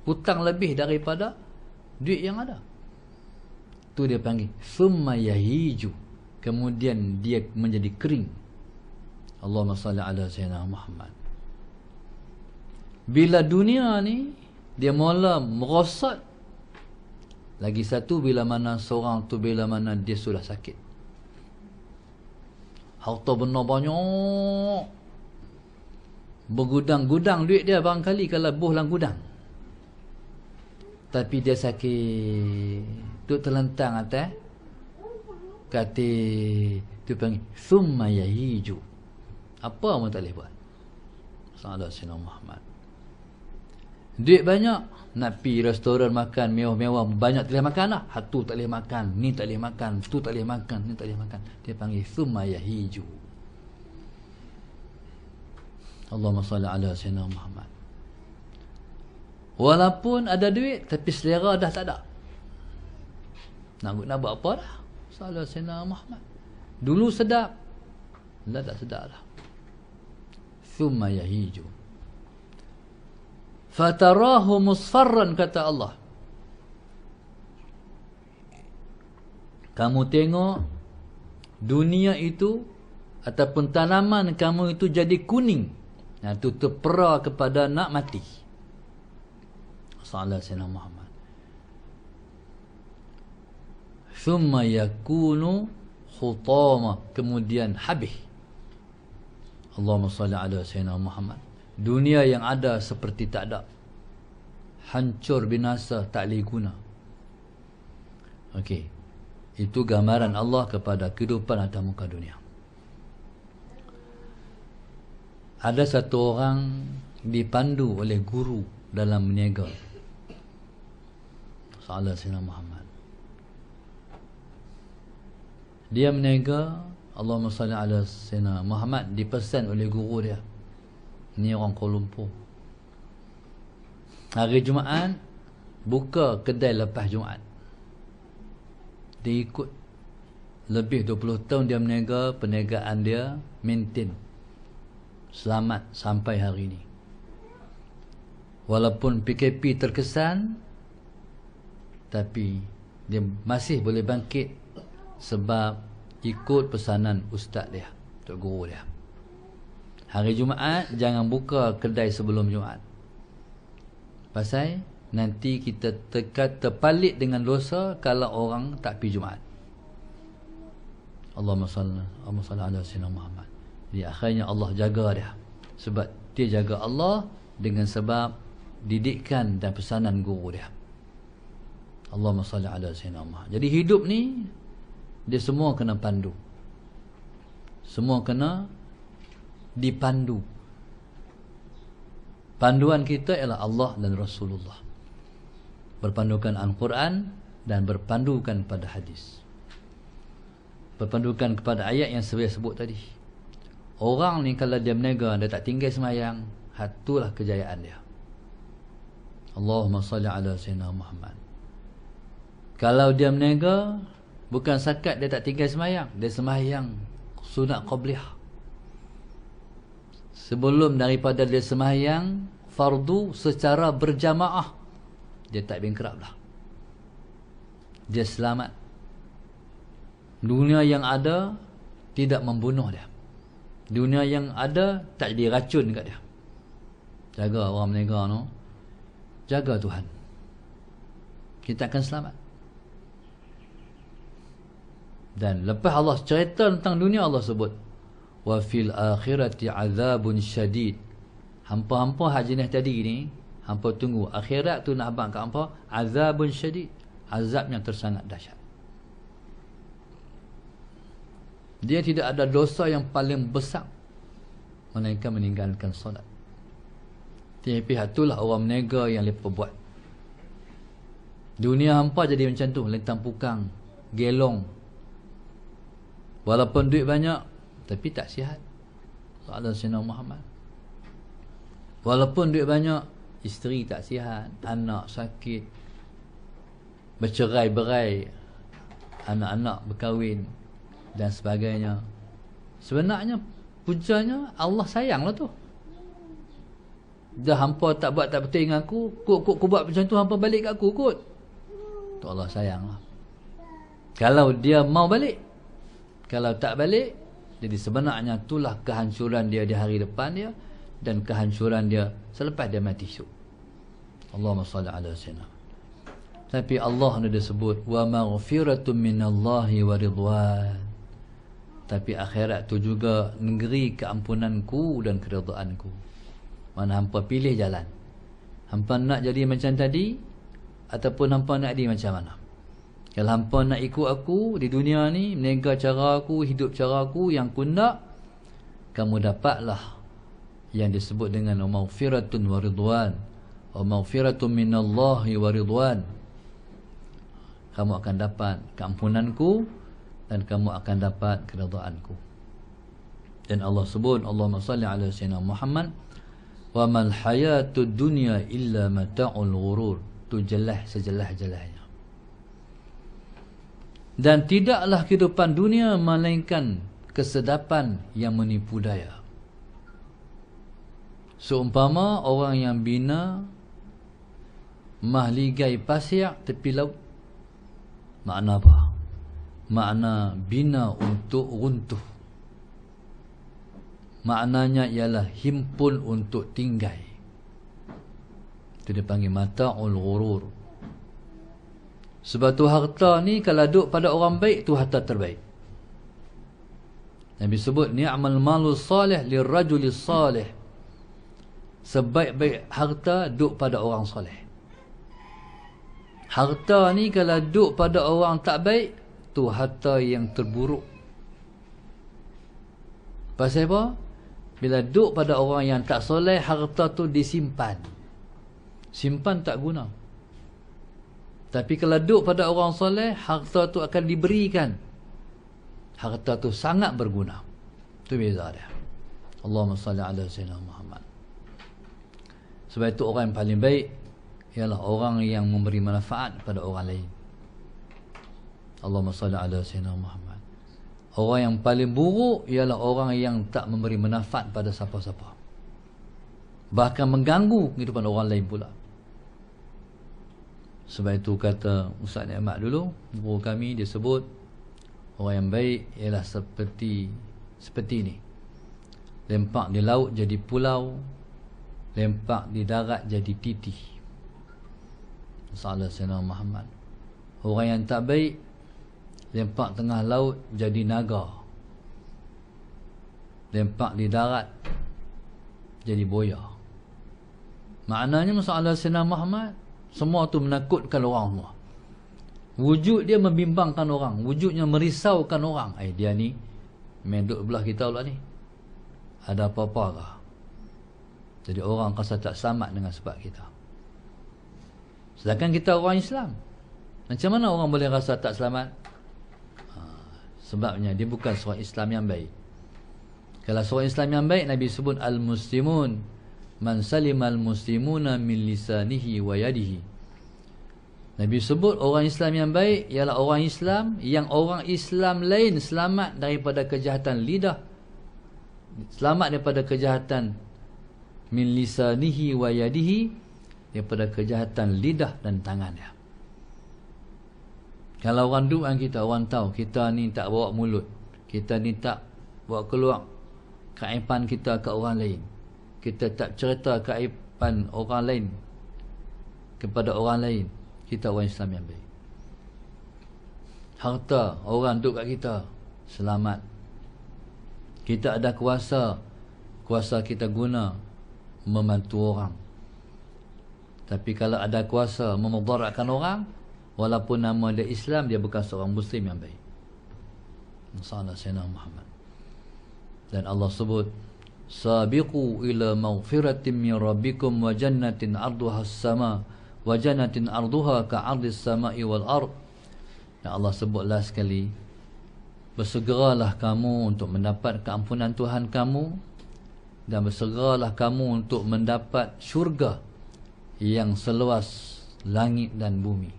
hutang lebih daripada duit yang ada. Tu dia panggil summa yahiju, kemudian dia menjadi kering. Allahumma salli ala sayyidina Muhammad. Bila dunia ni dia mula merosot. Lagi satu, bila mana seorang tu, bila mana dia sudah sakit, harta benda banyak, bergudang-gudang duit dia barangkali kalau buh dalam gudang, tapi dia sakit, tu terlentang atas katil, tu panggil summa yahiju. Apa orang tak boleh buat? Sallallahu alaihi Muhammad. Duit banyak, nak pergi restoran makan mewah-mewah, banyak tak boleh makan lah. Tu tak boleh makan, ni tak boleh makan, tu tak boleh makan, ni tak boleh makan. Dia panggil summa yahiju. Allahumma salli ala sayyidina Muhammad. Walaupun ada duit, tapi selera dah tak ada. Nak buat apa dah? Sallallahu alaihi wasallam Muhammad. Dulu sedap, dah tak sedap dah. Thumma yahiju. Fatarahu musfarran, kata Allah. Kamu tengok dunia itu ataupun tanaman kamu itu jadi kuning. Nah, itu terpera kepada nak mati. Sallallahu alaihi wasallam Muhammad. Thumma yakunu khutama, kemudian habis. Allahumma salli ala sayyidina Muhammad. Dunia yang ada seperti tak ada, hancur binasa, tak boleh guna. Okey, itu gambaran Allah kepada kehidupan atas muka dunia. Ada satu orang dipandu oleh guru dalam meniaga. Sallallahu alaihi Muhammad. Dia meniaga, Allahumma salli ala sayyidina Muhammad, dipesan oleh guru dia. Ni orang Kuala Lumpur. Hari Jumaat buka kedai lepas Jumaat. Dia ikut lebih 20 tahun dia meniaga, perniagaan dia maintain selamat sampai hari ini. Walaupun PKP terkesan, tapi dia masih boleh bangkit sebab ikut pesanan ustaz dia, tok guru dia. Hari Jumaat jangan buka kedai sebelum Jumaat. Pasal nanti kita terpalit dengan dosa kalau orang tak pergi Jumaat. Allahumma salli ala sayyidina Muhammad. Jadi akhirnya Allah jaga dia. Sebab dia jaga Allah dengan sebab didikan dan pesanan guru dia. Allahumma salli ala sayyidina Muhammad. Jadi hidup ni dia semua kena pandu. Semua kena dipandu. Panduan kita ialah Allah dan Rasulullah. Berpandukan Al-Quran dan berpandukan pada hadis. Berpandukan kepada ayat yang saya sebut tadi. Orang ni kalau dia berniaga, dia tak tinggal semayang, itulah kejayaan dia. Allahumma salli ala sayyidina Muhammad. Kalau dia berniaga, bukan sakat dia tak tinggal semayang, dia semayang sunat qabliyah. Sebelum daripada dia semayang fardu secara berjamaah, dia tak bankrupt dah. Dia selamat. Dunia yang ada tidak membunuh dia. Dunia yang ada tak jadi racun kat dia. Jaga orang berniaga no. Jaga Tuhan, kita akan selamat. Dan lepas Allah cerita tentang dunia, Allah sebut wa fil akhirati azabun syadid. Hampa-hampa hak jenis tadi ni, hampa tunggu akhirat tu nak abang kat hampa, azabun syadid, azab yang tersangat dahsyat. Dia tidak ada dosa yang paling besar melainkan meninggalkan solat. Tapi itulah orang menega yang lepas buat. Dunia hampa jadi macam tu, lentang pukang, gelong. Walaupun duit banyak, tapi tak sihat. Sallallahu alaihi Muhammad. Walaupun duit banyak, isteri tak sihat, anak sakit, bercerai-berai, anak-anak berkahwin dan sebagainya. Sebenarnya punjanya Allah sayanglah tu. Dah hampa tak buat tak betul dengan aku, kau buat macam tu, hampa balik kat aku kot. Tu Allah sayanglah. Kalau dia mau balik, kalau tak balik, jadi sebenarnya itulah kehancuran dia di hari depan dia dan kehancuran dia selepas dia mati syuk. Allahumma salli ala sayyidina. Tapi Allah ada disebut wa maghfiratun minallahi wa ridwan. Tapi akhirat tu juga negeri keampunanku dan keridhaanku. Mana hampa pilih jalan. Hampa nak jadi macam tadi ataupun hampa nak jadi macam mana? Kalau hampa nak ikut aku di dunia ni, menega cara aku, hidup cara aku yang aku nak, kamu dapatlah yang disebut dengan maghfiratun wa ridwan. Wa maghfiratun minallahi wa ridwan. Kamu akan dapat keampunanku dan kamu akan dapat keridhaanku. Dan Allah sebut, Allahumma salli ala sayyidina Muhammad, wa mal hayatud dunya illa mata'ul ghurur. Tu jelas sejelas-jelasnya. Dan tidaklah kehidupan dunia melainkan kesedapan yang menipu daya. Seumpama orang yang bina mahligai pasir tepi laut. Makna apa? Makna bina untuk runtuh. Maknanya ialah himpun untuk tinggai. Itu dipanggil mata'ul ghurur. Sebab tu harta ni kalau duduk pada orang baik, tu harta terbaik. Nabi sebut ni'mal malu salih lirrajulis salih. Sebaik-baik harta duduk pada orang soleh. Harta ni kalau duduk pada orang tak baik, tu harta yang terburuk. Pasal apa? Bila duduk pada orang yang tak soleh, harta tu disimpan. Simpan tak guna. Tapi kalau duduk pada orang soleh, harta tu akan diberikan. Harta tu sangat berguna. Itu beza dia. Allahumma salli ala sayyidina Muhammad. Sebab itu orang yang paling baik ialah orang yang memberi manfaat pada orang lain. Allahumma salli ala sayyidina Muhammad. Orang yang paling buruk ialah orang yang tak memberi manfaat pada siapa-siapa. Bahkan mengganggu kehidupan orang lain pula. Sebab itu kata Ustaz Nikmat dulu, guru kami dia sebut orang yang baik ialah seperti ini. Lempak di laut jadi pulau, lempak di darat jadi titih. Sallallahu alaihi Muhammad. Orang yang tak baik, lempak tengah laut jadi naga, lempak di darat jadi boya. Maknanya masalah Sayyidina Muhammad, semua tu menakutkan orang semua. Wujud dia membimbangkan orang, wujudnya merisaukan orang. Dia ni main duduk belah kita pula ni, ada apa-apa kah? Jadi orang rasa tak selamat dengan sebab kita. Sedangkan kita orang Islam, macam mana orang boleh rasa tak selamat? Sebabnya dia bukan seorang Islam yang baik. Kalau seorang Islam yang baik, Nabi sebut al-muslimun man salimal muslimuna min lisanihi wa yadihi. Nabi sebut orang Islam yang baik ialah orang Islam yang orang Islam lain selamat daripada kejahatan lidah, selamat daripada kejahatan min lisanihi wa yadihi, daripada kejahatan lidah dan tangannya. Kalau orang duduk dengan kita, orang tahu kita ni tak bawa mulut, kita ni tak bawa keluar keaiban kita ke orang lain, kita tak cerita keaiban orang lain kepada orang lain, kita orang Islam yang baik. Harta orang duduk kat kita, selamat. Kita ada kuasa, kuasa kita guna membantu orang. Tapi kalau ada kuasa memudaratkan orang, walaupun nama dia Islam, dia bukan seorang Muslim yang baik. Sallallahu Sayyidina Muhammad. Dan Allah sebut, sabiqu ila maghfiratin min rabbikum wa jannatin arduha as-sama wa jannatin arduha ka'ardis sama'i wal ard. Dan Allah sebutlah sekali, bersegeralah kamu untuk mendapat keampunan Tuhan kamu, dan bersegeralah kamu untuk mendapat syurga yang seluas langit dan bumi,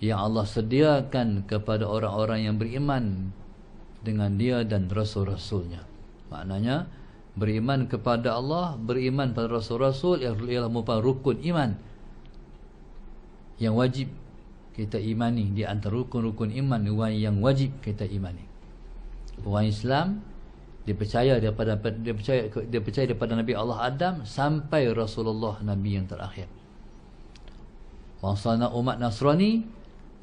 yang Allah sediakan kepada orang-orang yang beriman dengan dia dan Rasul-Rasulnya. Maknanya beriman kepada Allah, beriman pada Rasul-Rasul ialah merupakan rukun iman yang wajib kita imani, di antara rukun-rukun iman yang wajib kita imani. Orang Islam dia percaya daripada Nabi Allah Adam sampai Rasulullah Nabi yang terakhir. Bangsa umat Nasrani,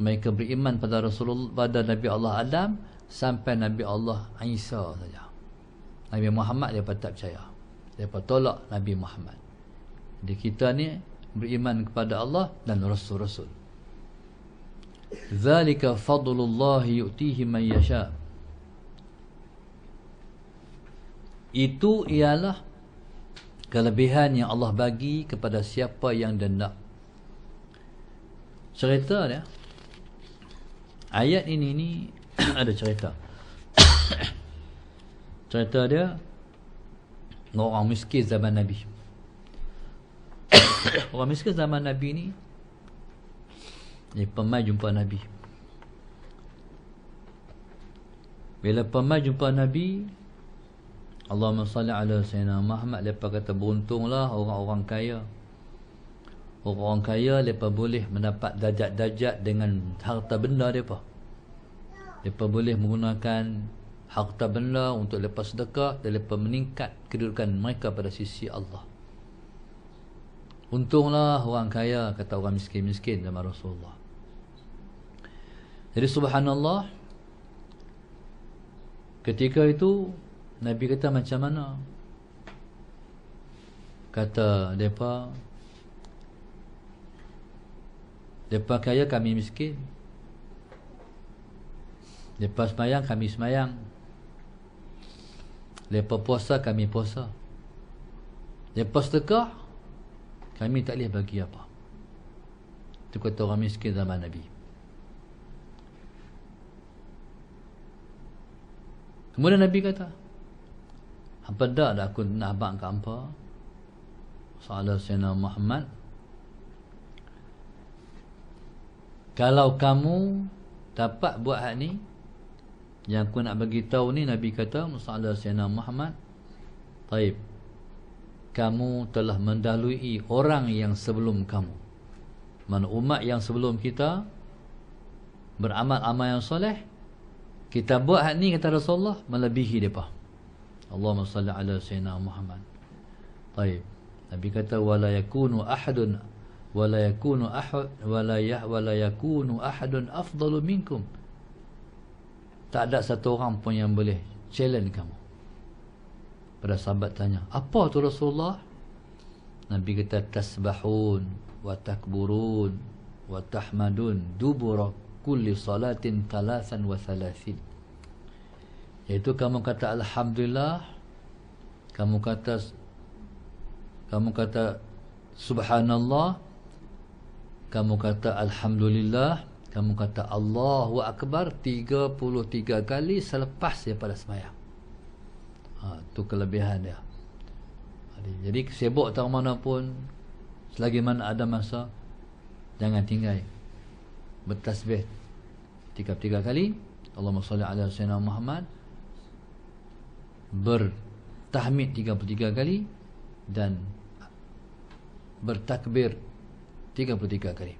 mereka beriman pada Rasulullah, pada Nabi Allah Adam sampai Nabi Allah Isa saja. Nabi Muhammad mereka tak percaya, mereka tolak Nabi Muhammad. Jadi kita ni beriman kepada Allah dan Rasul-Rasul. Zalika fadlullah yu'tihi man yasha. Itu ialah kelebihan yang Allah bagi kepada siapa yang dia nak. Cerita dia, ayat ini ada cerita. Cerita dia orang miskin zaman Nabi. Orang miskin zaman Nabi ni dia pernah jumpa Nabi. Bila pernah jumpa Nabi, Allahumma salli ala Sayyidina Muhammad, mereka kata beruntunglah orang-orang kaya. Orang-orang kaya mereka boleh mendapat darjat-darjat dengan harta benda mereka. Mereka boleh menggunakan harta benda untuk mereka sedekah dan mereka meningkat kedudukan mereka pada sisi Allah. Untunglah orang kaya, kata orang miskin-miskin zaman Rasulullah. Jadi subhanallah, ketika itu Nabi kata macam mana? Kata mereka kaya, kami miskin. Mereka semayang, kami semayang. Mereka puasa, kami puasa. Mereka sedekah, kami tak boleh bagi apa. Itu kata orang miskin zaman Nabi. Kemudian Nabi kata, hampa dak aku nak abang ke hampa Salah Sayyidina Muhammad, kalau kamu dapat buat hak ni, yang aku nak bagi tahu ni, Nabi kata Salah Sayyidina Muhammad, taib, kamu telah mendahului orang yang sebelum kamu. Mana umat yang sebelum kita beramal-amal yang soleh, kita buat hak ni, kata Rasulullah, melebihi mereka. Allahumma salli ala Sayyidina Muhammad. Taib, Nabi kata wala yakunu ahadun afdalu minkum. Tak ada satu orang pun yang boleh challenge kamu. Pada sahabat tanya, apa tu Rasulullah? Nabi kata tasbahun wa takburun wa tahmadun dubura kulli salatin 33. Iaitu kamu kata alhamdulillah, kamu kata subhanallah, kamu kata alhamdulillah, kamu kata Allahu Akbar 33 kali selepas daripada sembahyang. Itu kelebihan dia. Jadi sibuk tak mana pun, selagi mana ada masa, jangan tinggal bertasbih 33 kali, Allahumma salli ala Sayyidina Muhammad, bertahmid 33 kali, dan bertakbir 33 kali.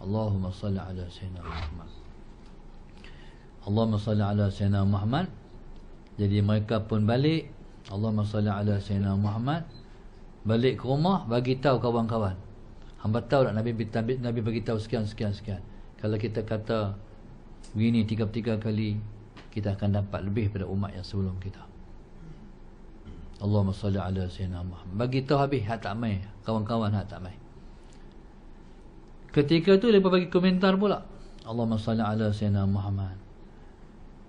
Allahumma salli ala Sayyidina Muhammad, Allahumma salli ala Sayyidina Muhammad. Jadi mereka pun balik, Allahumma salli ala Sayyidina Muhammad, balik ke rumah, bagi tahu kawan-kawan. Hamba tahu tak Nabi bagi tahu sekian. Kalau kita kata begini 33 kali, kita akan dapat lebih pada umat yang sebelum kita. Allahumma salli ala Sayyidina Muhammad. Bagi tahu habis, hak tak mai, kawan-kawan hak tak mai. Ketika tu mereka bagi komentar pula, Allahumma salli ala Sayyidina Muhammad,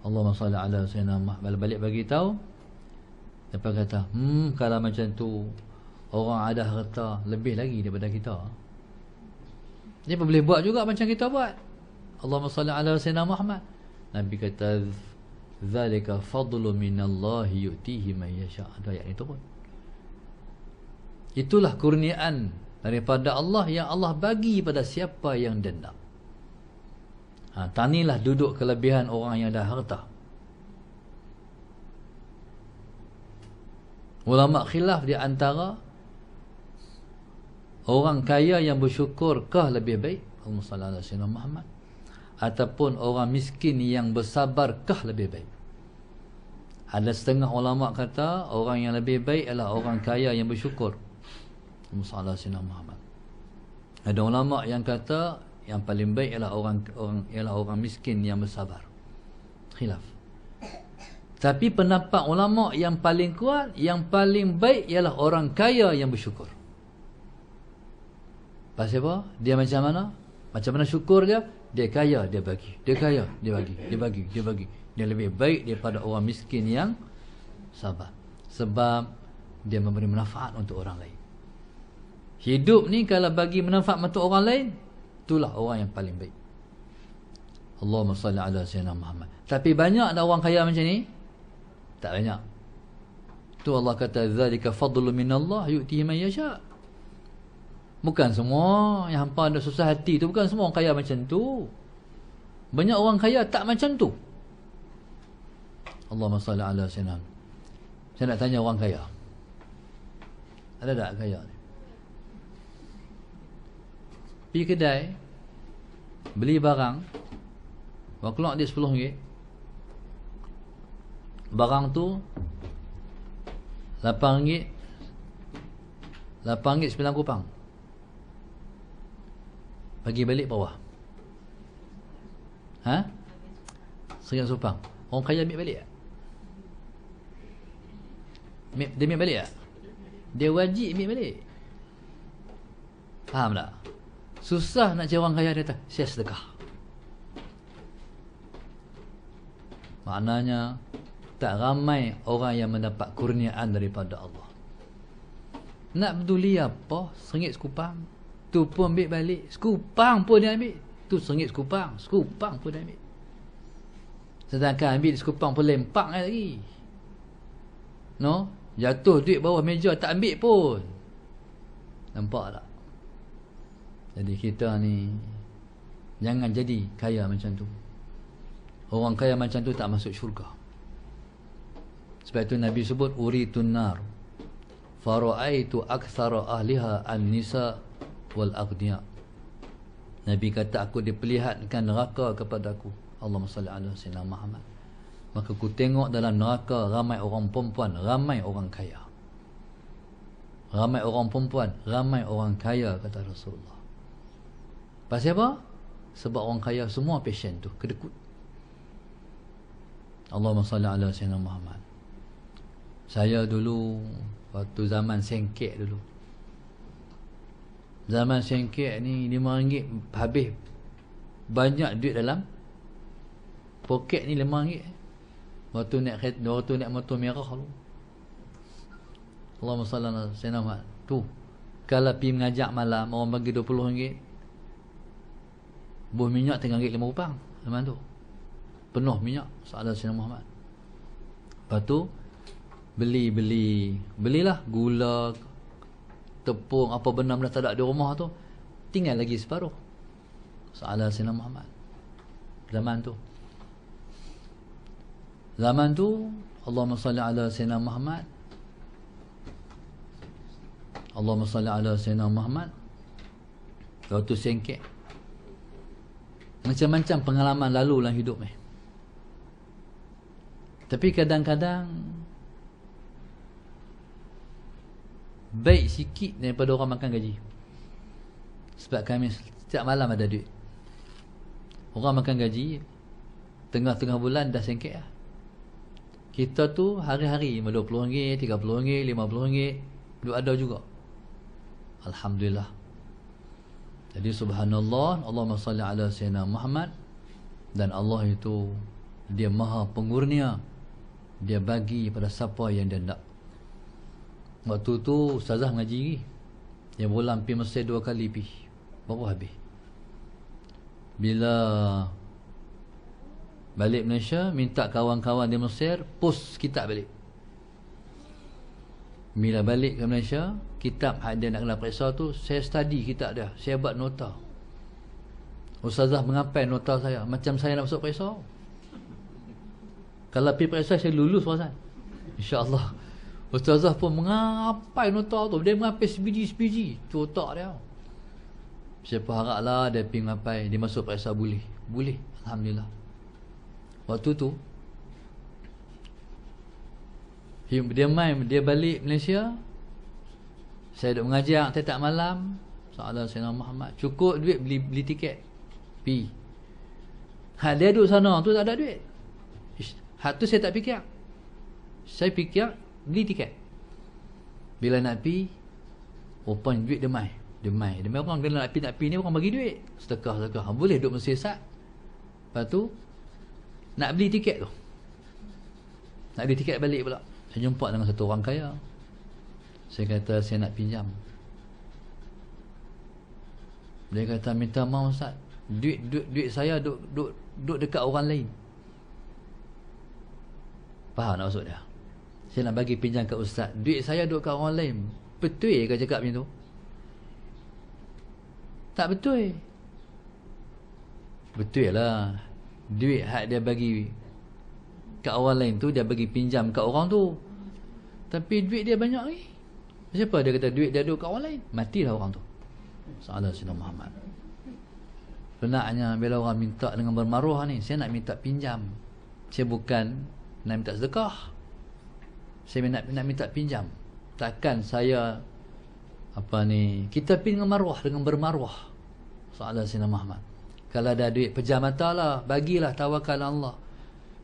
Allahumma salli ala Sayyidina Muhammad. Balik bagi tahu, mereka kata, kalau macam tu orang ada harta lebih lagi daripada kita, dia boleh buat juga macam kita buat. Allahumma salli ala Sayyidina Muhammad. Nabi kata zalika fadlu minallahi yu'tihi man yasha. Ada ayat itu pun. Itulah kurniaan daripada Allah yang Allah bagi pada siapa yang dia nak. Tanilah duduk kelebihan orang yang ada harta. Ulama khilaf di antara orang kaya yang bersyukurkah lebih baik, Allahumma salli ala Sayyidina Muhammad, ataupun orang miskin yang bersabarkah lebih baik? Ada setengah ulama kata orang yang lebih baik adalah orang kaya yang bersyukur. Masalah Sayyidina Muhammad. Ada ulama yang kata yang paling baik ialah orang miskin yang bersabar. Khilaf. Tapi pendapat ulama yang paling kuat, yang paling baik ialah orang kaya yang bersyukur. Pasal apa? Dia macam mana? Macam mana syukur dia? Dia kaya, dia bagi. Dia kaya, dia bagi. Dia bagi, dia bagi. Dia lebih baik daripada orang miskin yang sabar. Sebab dia memberi manfaat untuk orang lain. Hidup ni kalau bagi manfaat untuk orang lain, itulah orang yang paling baik. Allahumma salli ala Sayyidina Muhammad. Tapi banyak ada orang kaya macam ni? Tak banyak. Tu Allah kata zalika fadlu minallah yu'tihi man yasha. Bukan semua yang hampa ada susah hati tu, bukan semua orang kaya macam tu. Banyak orang kaya tak macam tu. Allahumma salli ala Sayyidina. Saya nak tanya orang kaya. Ada tak kaya ni? Pergi kedai, beli barang, bawa keluar dia RM10. Barang tu RM8, RM8.9. Bagi balik bawah. Ha? RM100. Orang kaya ambil balik tak? Dia ambil balik tak? Dia wajib ambil balik. Faham tak? Susah nak cari orang kaya, dia kata saya sedekah. Maknanya tak ramai orang yang mendapat kurniaan daripada Allah. Nak peduli apa? RM1 sekupang. Tu pun ambil balik. Sekupang pun dia ambil. Tu RM1 sekupang. Sekupang pun dia ambil. Sedangkan ambil sekupang pun lempak lagi. No? Jatuh duit bawah meja tak ambil pun. Nampak tak? Jadi kita ni jangan jadi kaya macam tu. Orang kaya macam tu tak masuk syurga. Sebab itu Nabi sebut uritun nar fara'aitu aktsara ahliha an-nisa wal aghniya. Nabi kata aku diperlihatkan neraka kepadaku. Allahumma salli ala Sayyidina Muhammad. Maka aku tengok dalam neraka ramai orang perempuan, ramai orang kaya. Ramai orang perempuan, ramai orang kaya, kata Rasulullah. Pasal apa? Sebab orang kaya semua passion tu, kedekut. Allahumma salli ala Sayyidina Muhammad. Saya dulu waktu zaman sengkek dulu. Zaman sengkek ni RM5 habis banyak duit dalam poket ni. RM5 waktu naik motor merah tu. Allahumma salli ala Sayyidina Muhammad. Tu kalau pergi mengajak malam orang bagi RM20, buah minyak tengah RM5 zaman tu. Penuh minyak Sayyidina Sayyidina Muhammad. Lepas tu belilah gula, tepung, apa benda dah tak ada di rumah tu, tinggal lagi separuh Sayyidina Sayyidina Muhammad. Zaman tu Allahumma salli ala Sayyidina Muhammad. Allahumma salli ala Sayyidina Muhammad. Waktu sengkek, macam-macam pengalaman lalu dalam hidup ni. Tapi kadang-kadang baik sikit daripada orang makan gaji. Sebab kami setiap malam ada duit. Orang makan gaji tengah-tengah bulan dah sengkek lah. Kita tu hari-hari RM20, RM30, RM50 duit ada juga. Alhamdulillah. Jadi subhanallah, Allahumma salli ala Sayyidina Muhammad. Dan Allah itu dia maha pengurnia. Dia bagi pada siapa yang dia nak. Waktu tu ustazah mengaji, yang bulan pergi Mesir 2 kali pergi, baru habis. Bila balik Malaysia, minta kawan-kawan di Mesir post kitab balik. Bila balik ke Malaysia, kitab dia nak kena periksa tu, saya study kitab dia, saya buat nota. Ustazah mengapai nota saya, macam saya nak masuk periksa. Kalau pergi periksa saya lulus pasal, InsyaAllah. Ustazah pun mengapai nota tu, dia mengapai sebiji-sebiji tu otak dia. Siapa haraplah dia pergi mengapai, dia masuk periksa boleh boleh, alhamdulillah. Waktu tu dia balik Malaysia, saya duduk mengajar tetap malam. Soalan Sayyidina Muhammad, cukup duit beli tiket pi. Dia duduk sana tu tak ada duit. Tu saya tak fikir. Saya fikir beli tiket. Bila nak pi, rupanya duit dia mai. Orang bila nak pi ni orang bagi duit sedekah. Boleh duduk mesesat. Lepas tu nak beli tiket tu, nak beli tiket balik pula. Saya jumpa dengan satu orang kaya. Saya kata saya nak pinjam. Dia kata minta maaf Ustaz, duit saya duk dekat orang lain. Faham tak maksud dia? Saya nak bagi pinjam kat Ustaz, duit saya duk kat orang lain. Betul ke cakap macam tu? Tak betul. Betul lah. Duit hak dia bagi kat orang lain tu, dia bagi pinjam kat orang tu. Tapi duit dia banyak ni. Siapa dia kata duit dia duduk kat orang lain? Matilah orang tu. Salah Sayyidina Muhammad. Benarnya bila orang minta dengan bermaruah ni, saya nak minta pinjam. Saya bukan nak minta sedekah. Saya nak minta pinjam. Takkan saya kita pergi dengan maruah, dengan bermaruah. Salah Sayyidina Muhammad. Kalau ada duit pejam mata lah, bagilah, tawakal Allah.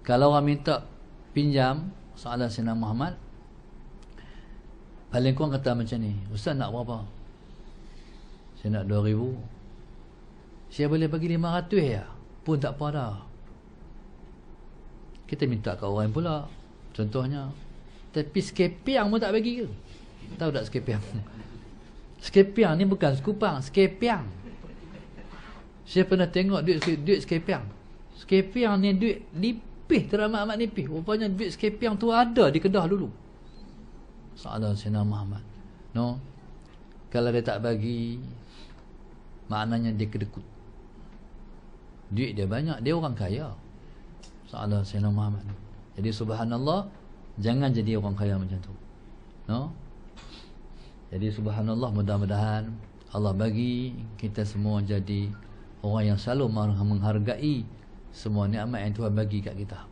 Kalau orang minta pinjam, soalan Sayyidina Muhammad, paling kurang kata macam ni, Ustaz nak berapa? Saya nak 2,000. Saya boleh bagi 500 ya, pun tak apa dah. Kita minta kat orang pula, contohnya. Tapi sekepiang pun tak bagi ke? Tahu tak sekepiang? Sekepiang ni bukan sekupang, sekepiang. Saya pernah tengok duit sekepiang. Sekepiang ni duit nipis, teramat-amat nipis. Rupanya duit sekepiang tu ada di Kedah dulu. Salah Sayyidina Muhammad. No. Kalau dia tak bagi, maknanya dia kedekut. Duit dia banyak, dia orang kaya. Salah Sayyidina Muhammad. Jadi subhanallah, jangan jadi orang kaya macam tu. No. Jadi subhanallah, mudah-mudahan Allah bagi kita semua jadi orang yang selalu menghargai semua nikmat yang Tuhan bagi kat kita.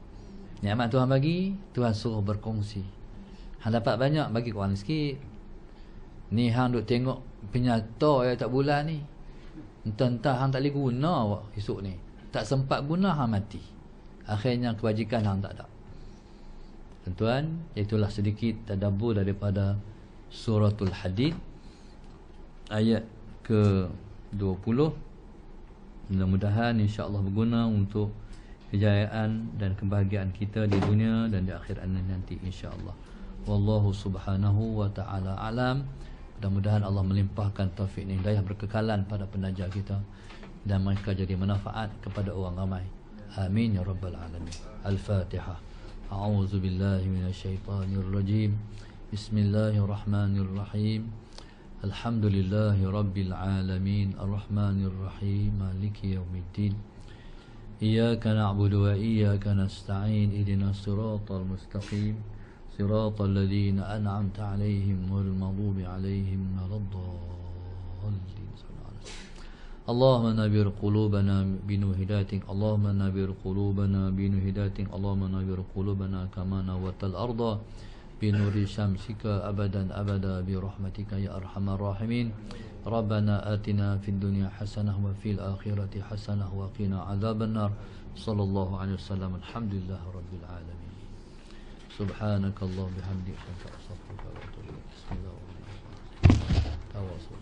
Nikmat Tuhan bagi, Tuhan suruh berkongsi. Hang dapat banyak, bagi korang sikit. Ni hang duk tengok penyata ya tak bulan ni. Entah-entah hang tak boleh guna awak esok ni. Tak sempat guna, hang mati. Akhirnya kebajikan hang tak ada. Tuan-tuan, itulah sedikit tadabbur daripada Suratul Hadid ayat ke-20. Mudah-mudahan insya-Allah berguna untuk kejayaan dan kebahagiaan kita di dunia dan di akhirat nanti insya-Allah. Wallahu subhanahu wa ta'ala alam. Mudah-mudahan Allah melimpahkan taufik dan hidayah berkekalan pada pendajar kita dan mereka jadi manfaat kepada orang ramai. Amin ya rabbal alamin. Al-Fatihah. A'udzu billahi minasyaitonir rajim. Bismillahirrahmanirrahim. Alhamdulillahi rabbil alamin. Ar-Rahmanir Rahim. Maliki yaumiddin. Iyyaka na'budu wa iyyaka nasta'in. Ihdinas siratal mustaqim. Siratal ladzina an'amta 'alaihim ghairil maghdubi 'alaihim waladdallin. Allahumma nabir qulubana binur hidayatik. Allahumma nabir qulubana binur hidayatik. Allahumma nabir qulubana kama nawatal arda binuri syamsika abadan abada bi rahmatika ya arhamar rahimin. Rabbana atina fid dunya hasanah wa fil akhirati hasanah wa qina adzabannar. Sallallahu alaihi wasallam. Alhamdulillahi rabbil alamin. Subhanakallah bihamdika astaghfiruka wa atubu ilaik. Bismillahirrahmanirrahim. Tawassul.